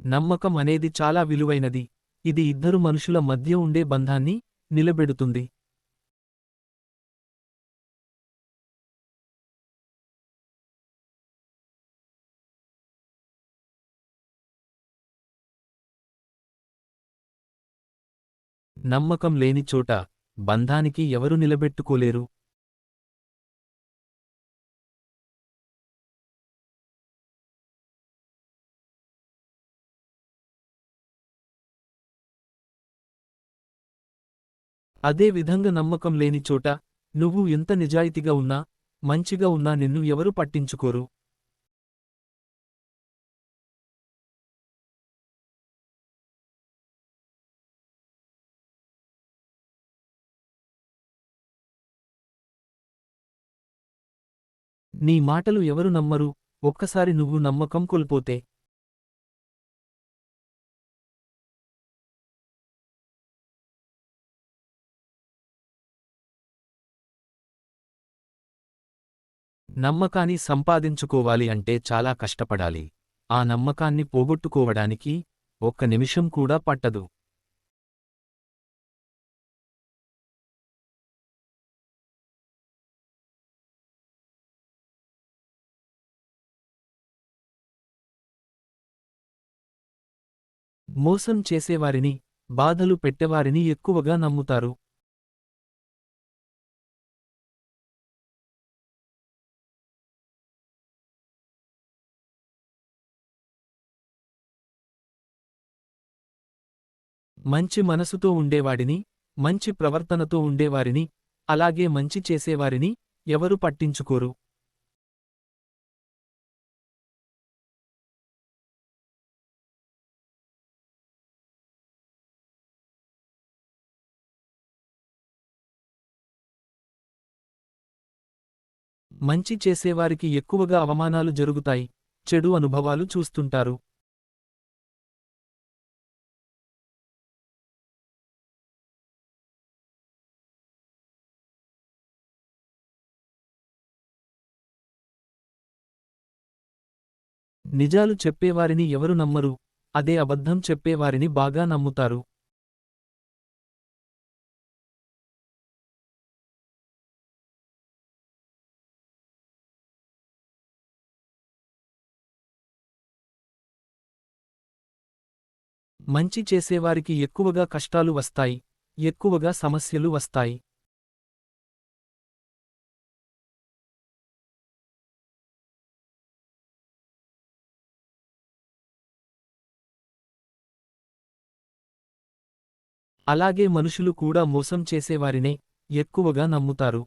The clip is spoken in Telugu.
నమ్మకం అనేది చాలా విలువైనది. ఇది ఇద్దరు మనుషుల మధ్య ఉండే బంధాన్ని నిలబెడుతుంది. నమ్మకం లేని చోట బంధానికి ఎవరు నిలబెట్టుకోలేరు. అదే విధంగా నమ్మకం లేని చోట నువ్వు ఎంత నిజాయితీగా ఉన్నా, మంచిగా ఉన్నా నిన్ను ఎవరు పట్టించుకోరు. నీ మాటలు ఎవరు నమ్మరు, ఒక్కసారి నువ్వు నమ్మకం కోల్పోతే. నమ్మకాన్ని సంపాదించుకోవాలి అంటే చాలా కష్టపడాలి. ఆ నమ్మకాన్ని పోగొట్టుకోవడానికి ఒక్క నిమిషం కూడా పట్టదు. మోసం చేసేవారిని, బాధలు పెట్టేవారిని ఎక్కువగా నమ్ముతారు. మంచి మనసుతో ఉండేవాడిని, మంచి ప్రవర్తనతో ఉండేవారిని, అలాగే మంచి చేసేవారిని ఎవరు పట్టించుకోరు. మంచి చేసేవారికి ఎక్కువగా అవమానాలు జరుగుతాయి, చెడు అనుభవాలు చూస్తుంటారు. నిజాలు చెప్పేవారిని ఎవరు నమ్మరు, అదే అబద్ధం చెప్పేవారిని బాగా నమ్ముతారు. మంచి చేసేవారికి ఎక్కువగా కష్టాలు వస్తాయి, ఎక్కువగా సమస్యలు వస్తాయి. అలాగే మనుషులు కూడా మోసం చేసేవారినే ఎక్కువగా నమ్ముతారు.